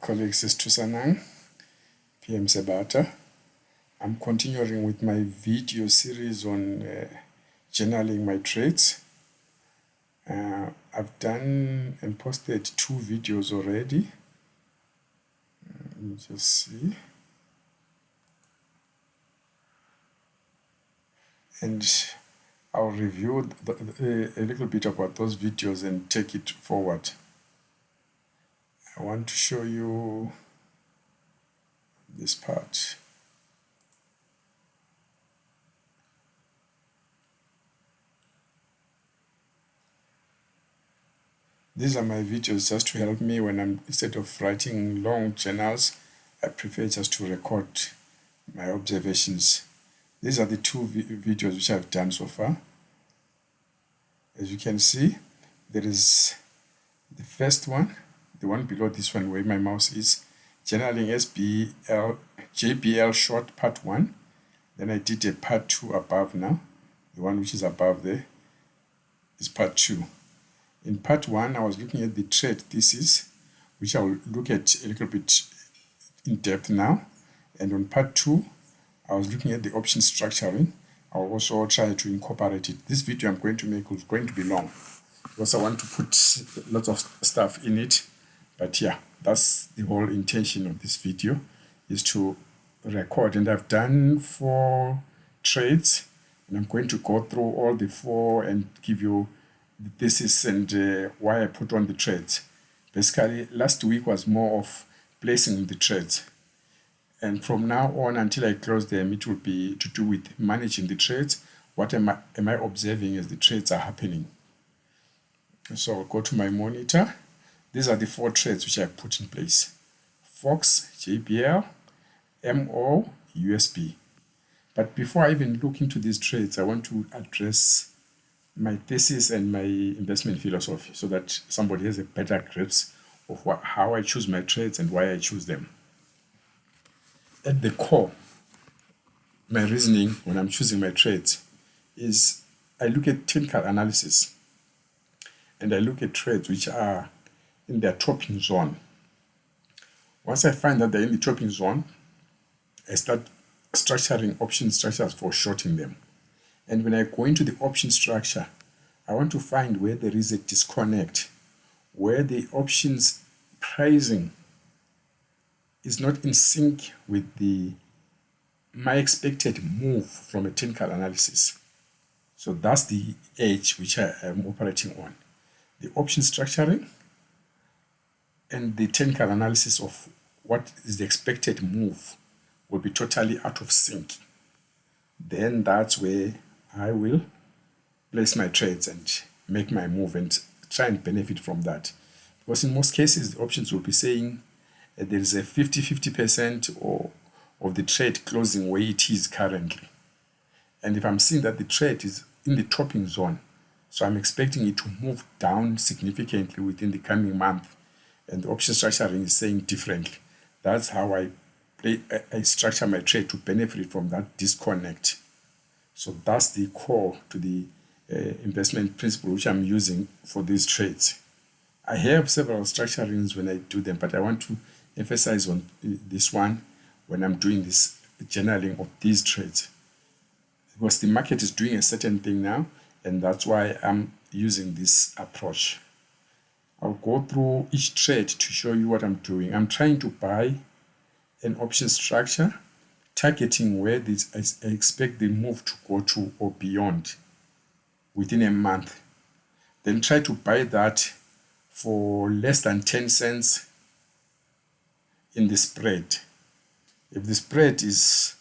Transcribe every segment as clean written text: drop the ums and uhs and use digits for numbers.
colleagues, is Tusanang, PM Sebata. I'm continuing with my video series on journaling my trades. I've done and posted 2 videos already. Let me just see. And I'll review a little bit about those videos and take it forward. I want to show you this part. These are my videos just to help me when instead of writing long journals, I prefer just to record my observations. These are the 2 videos which I've done so far. As you can see, there is the first one, the one below this one where my mouse is, journaling JBL short part 1. Then I did a part 2 above now. The one which is above there is part 2. In part 1, I was looking at the trade thesis, which I will look at a little bit in depth now. And on part 2, I was looking at the option structuring. I'll also try to incorporate it. This video I'm going to make is going to be long because I want to put lots of stuff in it. But yeah, that's the whole intention of this video, is to record. And I've done 4 trades, and I'm going to go through all the 4 and give you the thesis and why I put on the trades. Basically, last week was more of placing the trades. And from now on until I close them, it will be to do with managing the trades. What am I observing as the trades are happening? So I'll go to my monitor. These are the 4 trades which I put in place. FOX, JBL, MO, USB. But before I even look into these trades, I want to address my thesis and my investment philosophy so that somebody has a better grasp of how I choose my trades and why I choose them. At the core, my reasoning when I'm choosing my trades is I look at technical analysis and I look at trades which are in their topping zone. Once I find that they're in the topping zone, I start structuring option structures for shorting them. And when I go into the option structure, I want to find where there is a disconnect, where the options pricing is not in sync with my expected move from a technical analysis. So that's the edge which I am operating on. The option structuring and the technical analysis of what is the expected move will be totally out of sync. Then that's where I will place my trades and make my move and try and benefit from that. Because in most cases, the options will be saying there is a 50-50% of the trade closing where it is currently. And if I'm seeing that the trade is in the topping zone, so I'm expecting it to move down significantly within the coming month, and the option structuring is saying differently. That's how I structure my trade to benefit from that disconnect. So that's the core to the investment principle which I'm using for these trades. I have several structurings when I do them, but I want to emphasize on this one when I'm doing this journaling of these trades. Because the market is doing a certain thing now, and that's why I'm using this approach. I'll go through each trade to show you what I'm doing. I'm trying to buy an option structure, targeting where I expect the move to go to or beyond within a month. Then try to buy that for less than 10 cents in the spread. If the spread is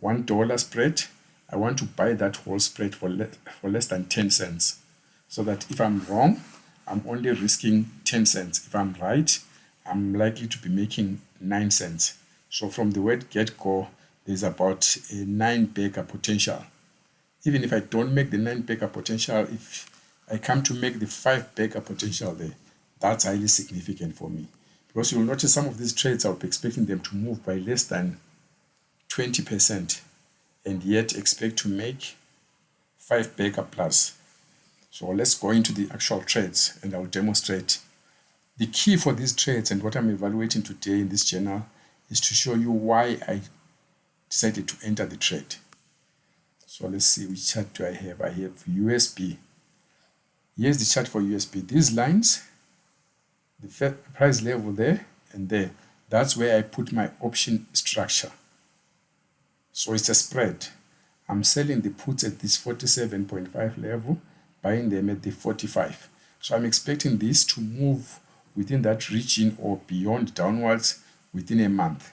$1 spread, I want to buy that whole spread for less than 10 cents. So that if I'm wrong, I'm only risking 10 cents. If I'm right, I'm likely to be making 9 cents. So from the word get-go, there's about a 9 bagger potential. Even if I don't make the 9 bagger potential, if I come to make the 5 bagger potential there, that's highly significant for me. Because you'll notice some of these trades, I'll be expecting them to move by less than 20% and yet expect to make 5 bagger plus. So let's go into the actual trades and I'll demonstrate The key for these trades and what I'm evaluating today in this journal is to show you why I decided to enter the trade. So let's see, which chart do I have? I have USB. Here's the chart for USB. These lines, the price level there and there, that's where I put my option structure. So it's a spread. I'm selling the puts at this 47.5 level, buying them at the 45. So I'm expecting this to move within that region or beyond downwards within a month.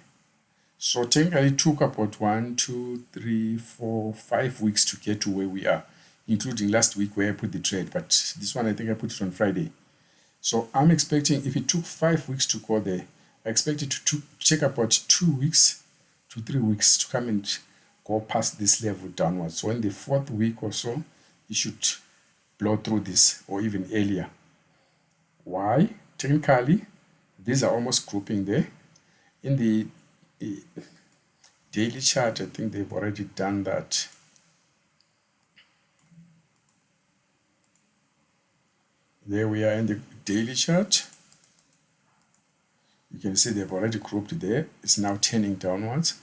So technically it took about 1, 2, 3, 4, 5 weeks to get to where we are, including last week where I put the trade. But this one, I think I put it on Friday. So I'm expecting, if it took 5 weeks to go there, I expect it to take about 2 weeks to 3 weeks to come and go past this level downwards. So in the 4th week or so, it should blow through this, or even earlier. Why? Technically, these are almost grouping there. In the daily chart, I think they've already done that. There we are in the daily chart. You can see they've already grouped there. It's now turning downwards.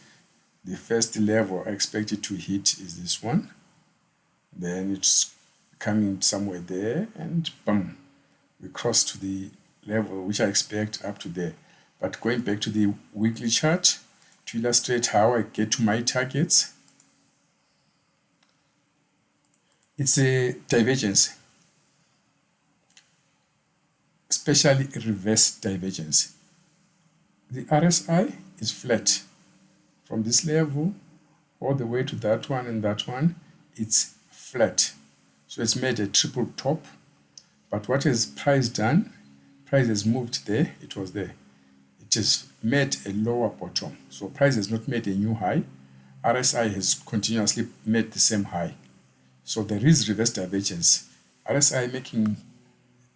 The first level I expect it to hit is this one. Then it's coming somewhere there, and boom, we cross to the level which I expect up to there. But going back to the weekly chart to illustrate how I get to my targets, it's a divergence, especially reverse divergence. The RSI is flat from this level all the way to that one and that one. It's flat, so it's made a triple top. But what has price done? Price has moved there. It was there. It has made a lower bottom. So price has not made a new high. RSI has continuously made the same high. So there is reverse divergence. RSI making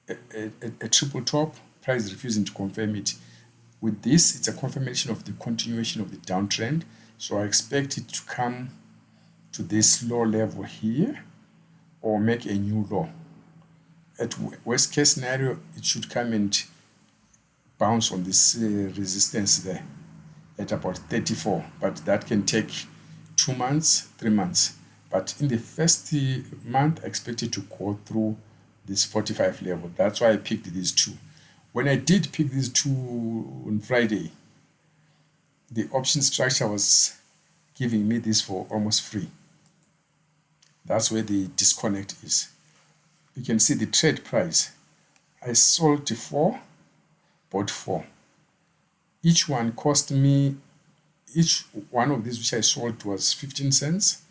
a triple top, price refusing to confirm it. With this, it's a confirmation of the continuation of the downtrend. So I expect it to come to this low level here or make a new low. At worst case scenario, it should come and bounce on this resistance there at about 34, but that can take 2 months, 3 months. But in the first month, I expect it to go through this 45 level. That's why I picked these two. When I did pick these two on Friday, the option structure was giving me this for almost free. That's where the disconnect is. You can see the trade price. I sold 4, bought 4. Each one cost me, each one of these which I sold was 15 cents.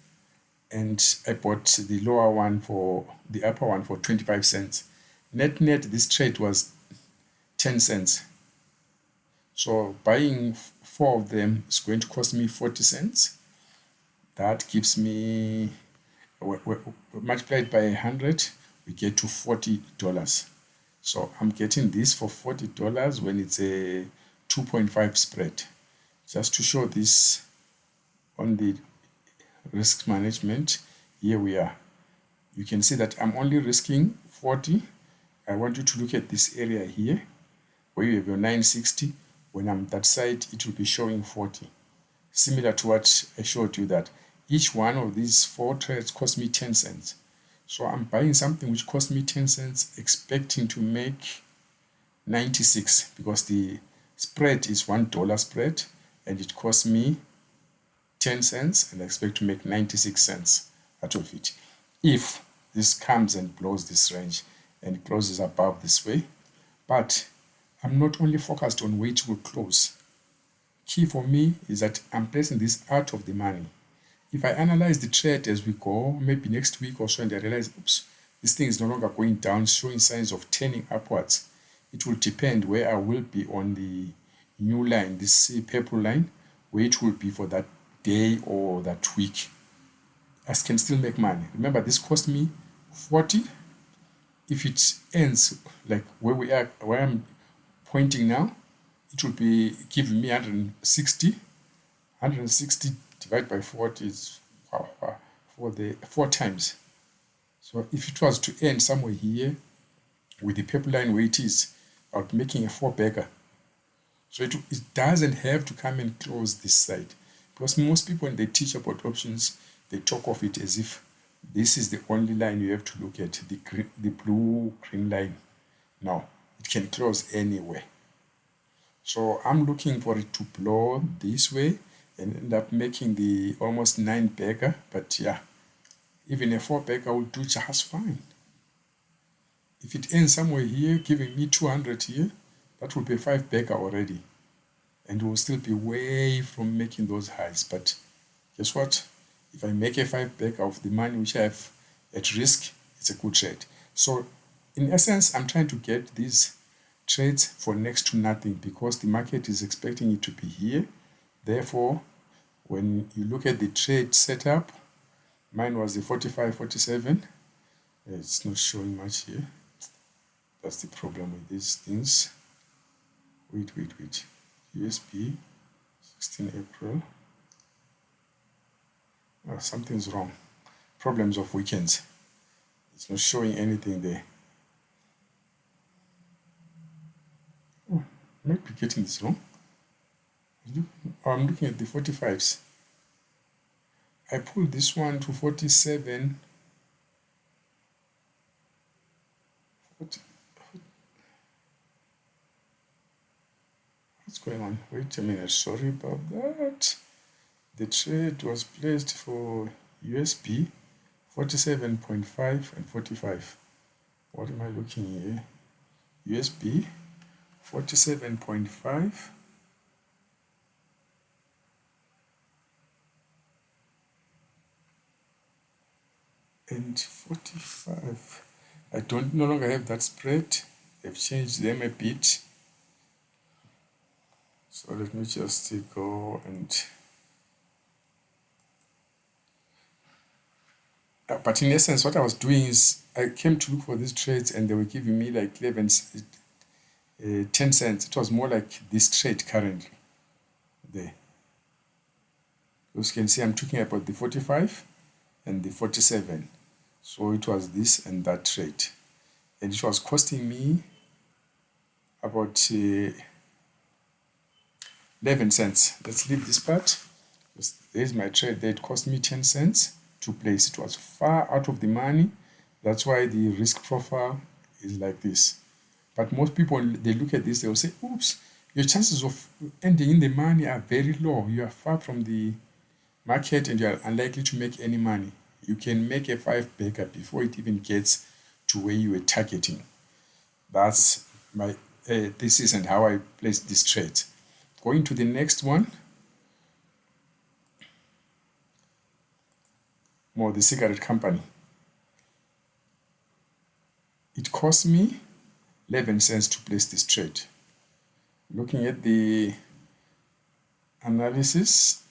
And I bought the lower one for, the upper one for 25 cents. Net, this trade was 10 cents. So buying 4 of them is going to cost me 40 cents. That gives me, multiplied by 100, we get to $40. So I'm getting this for $40 when it's a 2.5 spread. Just to show this on the risk management, here we are. You can see that I'm only risking 40. I want you to look at this area here where you have your 960. When I'm that side, it will be showing 40. Similar to what I showed you, that each one of these 4 trades cost me 10 cents. So I'm buying something which cost me 10 cents, expecting to make 96, because the spread is $1 spread and it cost me 10 cents, and I expect to make 96 cents out of it. If this comes and blows this range and closes above this way, but I'm not only focused on where it will close. Key for me is that I'm placing this out of the money. If I analyze the trade as we go, maybe next week or so, and I realize, oops, this thing is no longer going down, showing signs of turning upwards, it will depend where I will be on the new line, this purple line, where it will be for that day or that week. I can still make money. Remember, this cost me 40. If it ends like where we are, where I'm pointing now, it will be giving me 160. 160 divided by 40 is for the 4 times. So if it was to end somewhere here with the purple line where it is, I'll be making a 4-bagger. So it doesn't have to come and close this side, because most people when they teach about options, they talk of it as if this is the only line you have to look at, the blue-green line. No, it can close anywhere. So I'm looking for it to blow this way and end up making the almost 9-bagger, but yeah, even a 4-bagger will do just fine. If it ends somewhere here, giving me 200 here, that will be a 5-bagger already. And we'll still be way from making those highs. But guess what? If I make a 5-bagger of the money which I have at risk, it's a good trade. So in essence, I'm trying to get these trades for next to nothing, because the market is expecting it to be here. Therefore, when you look at the trade setup, mine was the 45, 47. It's not showing much here. That's the problem with these things. Wait. USB, 16 April. Oh, something's wrong. Problems of weekends. It's not showing anything there. Oh, I might be getting this wrong. Oh, I'm looking at the 45s. I pulled this one to 47. 40. What's going on? Wait a minute. Sorry about that. The trade was placed for USB 47.5 and 45. What am I looking here? USB 47.5 and 45. I no longer have that spread. They've changed them a bit. So let me just go and... but in essence, what I was doing is I came to look for these trades and they were giving me like 10 cents. It was more like this trade currently there. As you can see, I'm talking about the 45 and the 47. So it was this and that trade. And it was costing me about 11 cents. Let's leave this part. There's my trade there. It cost me 10 cents to place. It was far out of the money. That's why the risk profile is like this. But most people, when they look at this, they will say, oops, your chances of ending in the money are very low. You are far from the market and you are unlikely to make any money. You can make a 5-bagger before it even gets to where you were targeting. That's my thesis and how I place this trade. Going to the next one. More the cigarette company. It cost me 11 cents to place this trade. Looking at the analysis,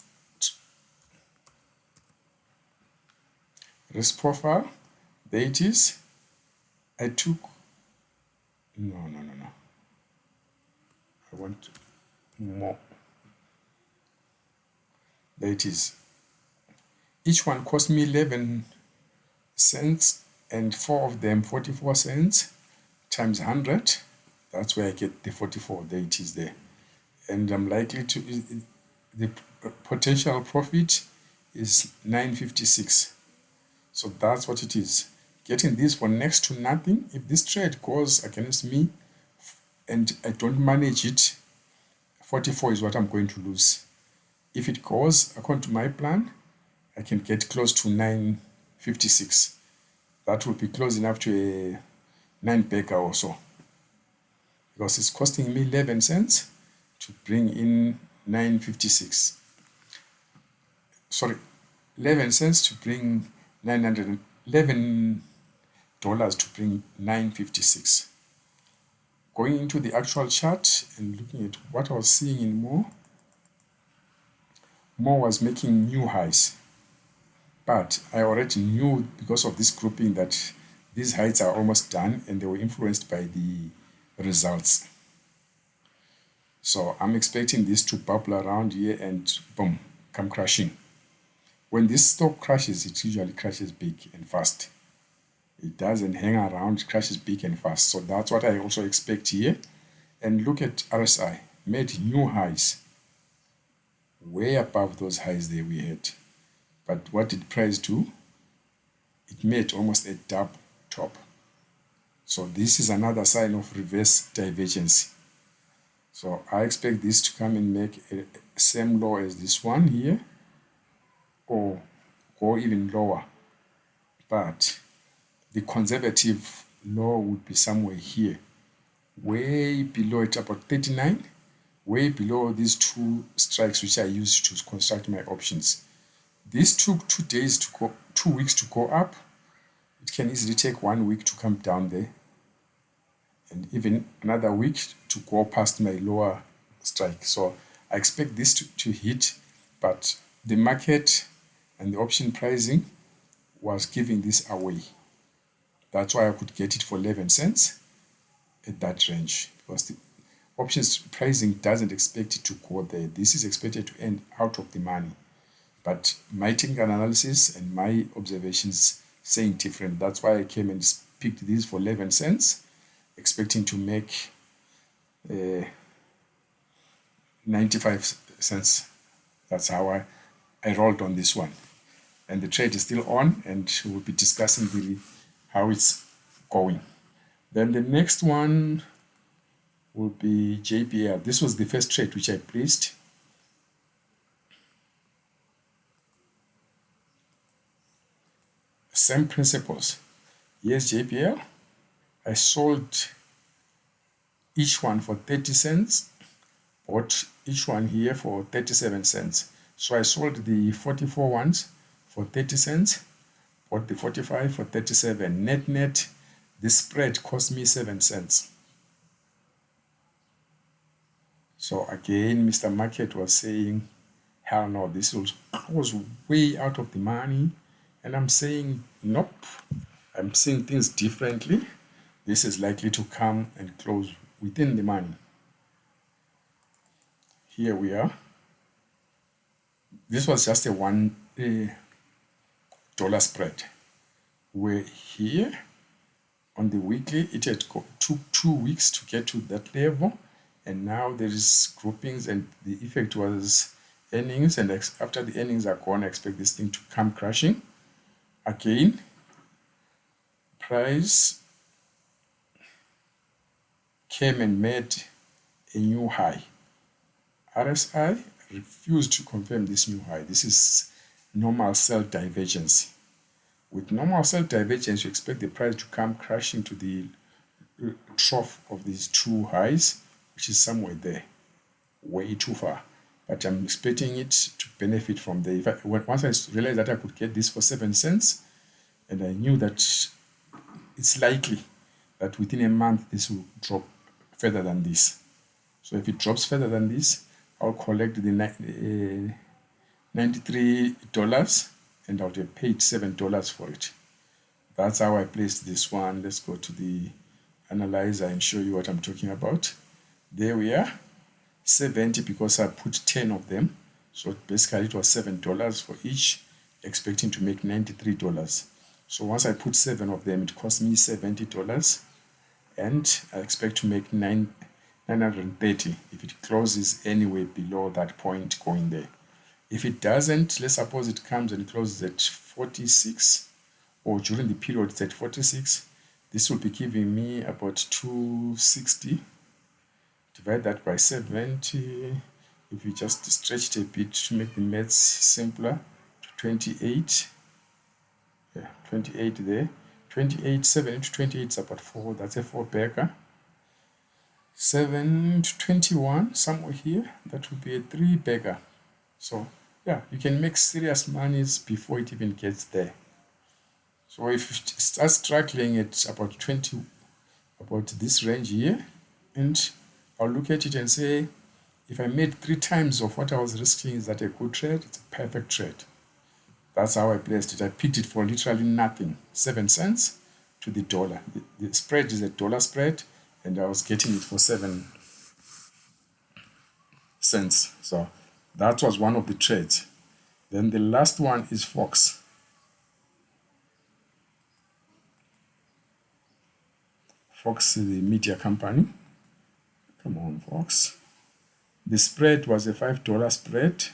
risk profile, there it is. I took, no. I want more. There it is. Each one cost me 11 cents and 4 of them 44 cents times 100. That's where I get the 44. There it is there. And I'm likely to, the potential profit is 956. So that's what it is. Getting this for next to nothing. If this trade goes against me and I don't manage it, 44 is what I'm going to lose. If it goes according to my plan, I can get close to 956. That will be close enough to a 9-bagger or so. Because it's costing me 11 cents to bring in 956. Sorry, 11 cents to bring $11 to bring 956. Going into the actual chart and looking at what I was seeing in More was making new highs. But I already knew because of this grouping that these heights are almost done and they were influenced by the results. So I'm expecting this to bubble around here and boom, come crashing. When this stock crashes, it usually crashes big and fast. It doesn't hang around, it crashes big and fast. So that's what I also expect here. And look at RSI, made new highs, way above those highs there we had. But what did price do? It made almost a double top. So this is another sign of reverse divergence. So I expect this to come and make a same low as this one here, or go even lower. But the conservative low would be somewhere here, way below it, about 39, way below these two strikes which I used to construct my options. This took 2 days to go, 2 weeks to go up. It can easily take 1 week to come down there, and even another week to go past my lower strike. So I expect this to hit, but the market and the option pricing was giving this away. That's why I could get it for 11 cents at that range, because the options pricing doesn't expect it to go there. This is expected to end out of the money. But my technical analysis and my observations saying different. That's why I came and picked these for 11 cents, expecting to make 95 cents. That's how I rolled on this one. And the trade is still on, and we'll be discussing how it's going. Then the next one will be JBL. This was the first trade which I placed. Same principles. Here's JBL. I sold each one for 30 cents, bought each one here for 37 cents. So I sold the 44 ones for 30 cents, bought the 45 for 37. Net, the spread cost me 7 cents. So again, Mr. Market was saying, hell no, this was way out of the money. And I'm saying, nope, I'm seeing things differently. This is likely to come and close within the money. Here we are. This was just a $1 spread. We're here on the weekly. It had took 2 weeks to get to that level. And now there is groupings, and the effect was earnings. And after the earnings are gone, I expect this thing to come crashing. Again, price came and made a new high. RSI refused to confirm this new high. This is normal sell divergence. With normal sell divergence, you expect the price to come crashing to the trough of these two highs, which is somewhere there, way too far. But I'm expecting it to benefit from there. Once I realized that I could get this for 7 cents, and I knew that it's likely that within a month this will drop further than this. So if it drops further than this, I'll collect the $93 and I'll have paid $7 for it. That's how I placed this one. Let's go to the analyzer and show you what I'm talking about. There we are, 70, because I put 10 of them. So basically it was $7 for each, expecting to make $93. So once I put 7 of them, it cost me $70, and I expect to make 930 if it closes anywhere below that point going there. If it doesn't, let's suppose it comes and closes at 46, or during the period it's at 46, this will be giving me about 260. Divide that by 70. If you just stretch it a bit to make the maths simpler, to 28. Yeah, 28 there. 28, 7 into 28 is about 4. That's a 4-bagger. 7 to 21, somewhere here, that would be a 3-bagger. So yeah, you can make serious monies before it even gets there. So if it starts struggling at about 20, about this range here, and I'll look at it and say, if I made 3 times of what I was risking, is that a good trade? It's a perfect trade. That's how I placed it. I picked it for literally nothing, 7 cents to the dollar. The spread is a dollar spread, and I was getting it for 7 cents. So that was one of the trades. Then the last one is Fox. Fox is the media company. Come on, Fox. The spread was a $5 spread.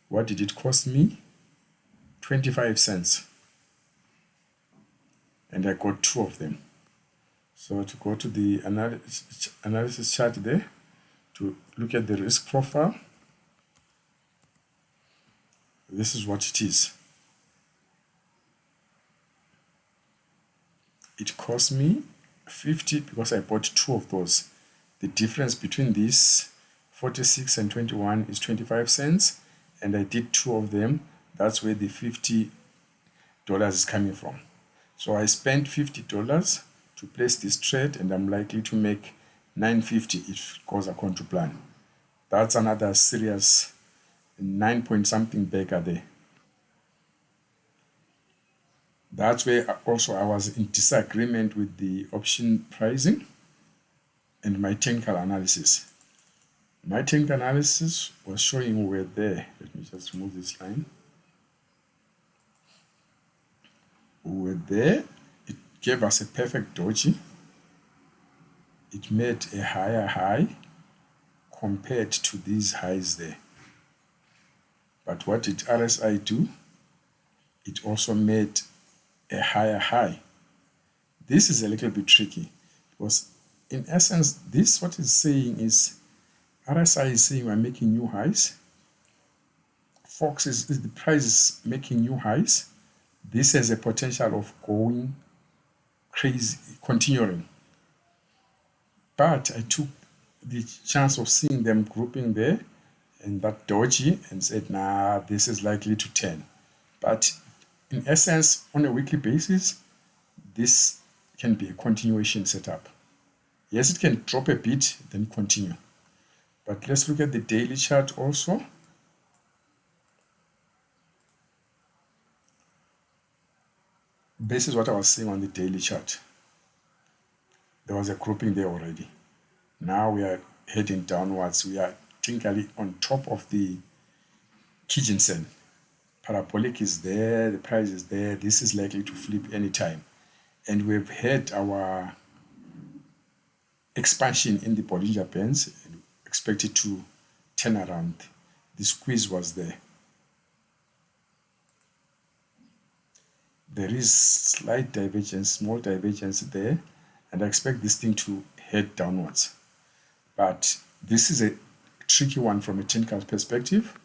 What did it cost me? 25 cents. And I got 2 of them. So to go to the analysis chart there, to look at the risk profile, this is what it is. It cost me 50 because I bought 2 of those. The difference between these 46 and 21 is 25 cents, and I did 2 of them. That's where the $50 is coming from. So I spent $50 to place this trade, and I'm likely to make $9.50 if it goes according to plan. That's another serious 9 point something bagger there. That's where also I was in disagreement with the option pricing and my technical analysis. My technical analysis was showing we were there. Let me just remove this line. We were there. It gave us a perfect doji. It made a higher high compared to these highs there. But what did RSI do? It also made a higher high. This is a little bit tricky because in essence, this what it's saying is RSI is saying we're making new highs. Fox is the price is making new highs. This has a potential of going crazy, continuing. But I took the chance of seeing them grouping there and that doji and said, nah, this is likely to turn. But in essence, on a weekly basis, this can be a continuation setup. Yes, it can drop a bit, then continue. But let's look at the daily chart also. This is what I was saying on the daily chart. There was a grouping there already. Now we are heading downwards. We are technically on top of the Kijinsen. Parabolic is there, the price is there. This is likely to flip anytime. And we've had our expansion in the Bollinger Bands and expected to turn around. The squeeze was there. There is slight divergence, small divergence there, and I expect this thing to head downwards. But this is a tricky one from a technical perspective,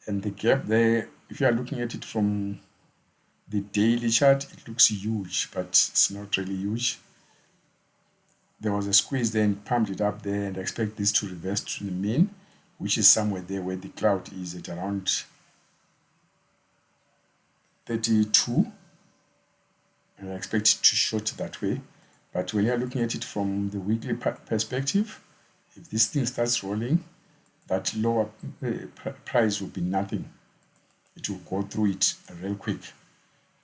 and the gap there, if you are looking at it from the daily chart, it looks huge, but it's not really huge. There was a squeeze there and pumped it up there, and I expect this to reverse to the mean, which is somewhere there where the cloud is at around 32, and I expect it to short that way. But when you're looking at it from the weekly perspective, if this thing starts rolling, that lower price will be nothing. It will go through it real quick.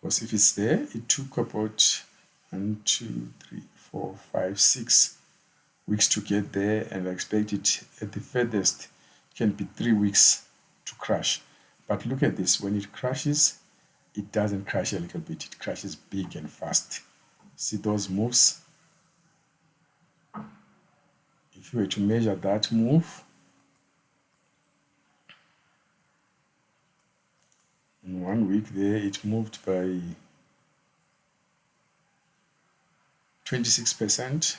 Because if it's there, it took about 1, 2, 3, 4, 5, 6 weeks to get there, and I expect it at the furthest can be 3 weeks to crash. But look at this, when it crashes, it doesn't crash a little bit, it crashes big and fast. See those moves? If you were to measure that move, in 1 week there, it moved by 26%.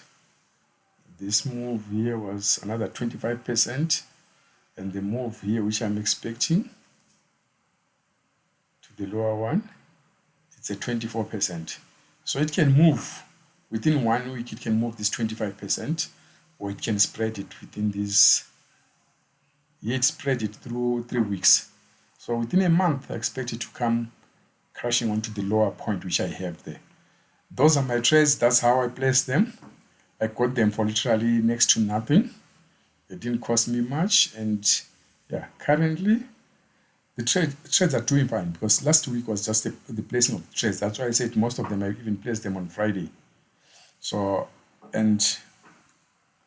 This move here was another 25%. And the move here, which I'm expecting to the lower one, it's a 24%. So it can move within 1 week, it can move this 25%, or it can spread it within this. Here it spread it through 3 weeks. So within a month, I expect it to come crashing onto the lower point, which I have there. Those are my trades. That's how I placed them. I got them for literally next to nothing. It didn't cost me much. And yeah, currently, the trades are doing fine because last week was just the placing of trades. That's why I said most of them, I even placed them on Friday. So, and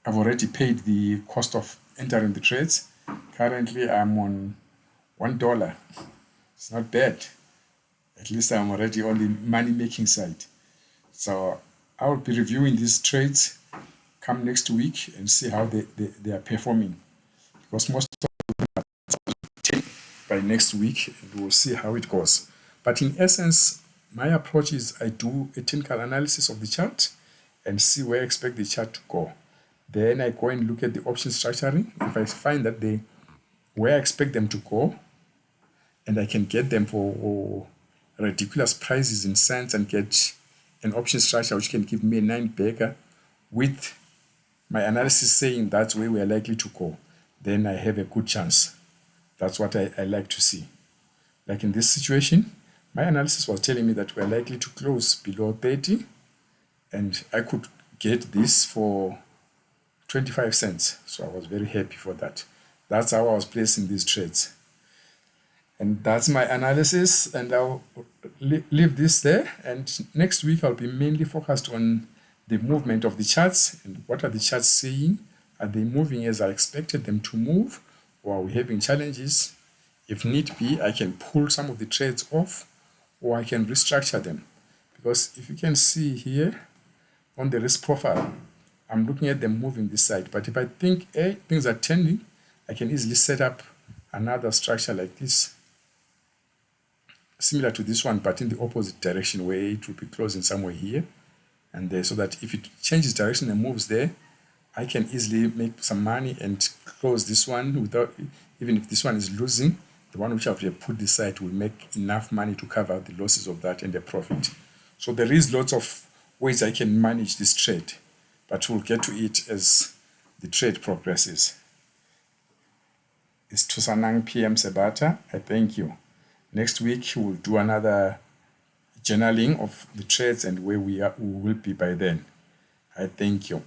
I've already paid the cost of entering the trades. Currently, I'm on $1. It's not bad. At least I'm already on the money-making side. So I will be reviewing these trades come next week and see how they are performing, because most of them are by next week, and we'll see how it goes. But in essence, my approach is I do a technical analysis of the chart and see where I expect the chart to go. Then I go and look at the option structuring. If I find that where I expect them to go, and I can get them for ridiculous prices in cents and get an option structure which can give me a 9 bagger with my analysis saying that's where we are likely to go, then I have a good chance. That's what I like to see. Like in this situation, my analysis was telling me that we're likely to close below 30, and I could get this for 25 cents. So I was very happy for that. That's how I was placing these trades. And that's my analysis, and I'll leave this there. And next week, I'll be mainly focused on the movement of the charts and what are the charts saying. Are they moving as I expected them to move, or are we having challenges? If need be, I can pull some of the trades off, or I can restructure them. Because if you can see here on the risk profile, I'm looking at them moving this side. But if I think things are turning, I can easily set up another structure like this, similar to this one, but in the opposite direction, where it will be closing somewhere here and there, so that if it changes direction and moves there, I can easily make some money and close this one without, even if this one is losing, the one which I've put this side will make enough money to cover the losses of that and the profit. So there is lots of ways I can manage this trade, but we'll get to it as the trade progresses. It's Tusanang PM Sebata. I thank you. Next week, we'll do another journaling of the trades and where we will be by then. I thank you.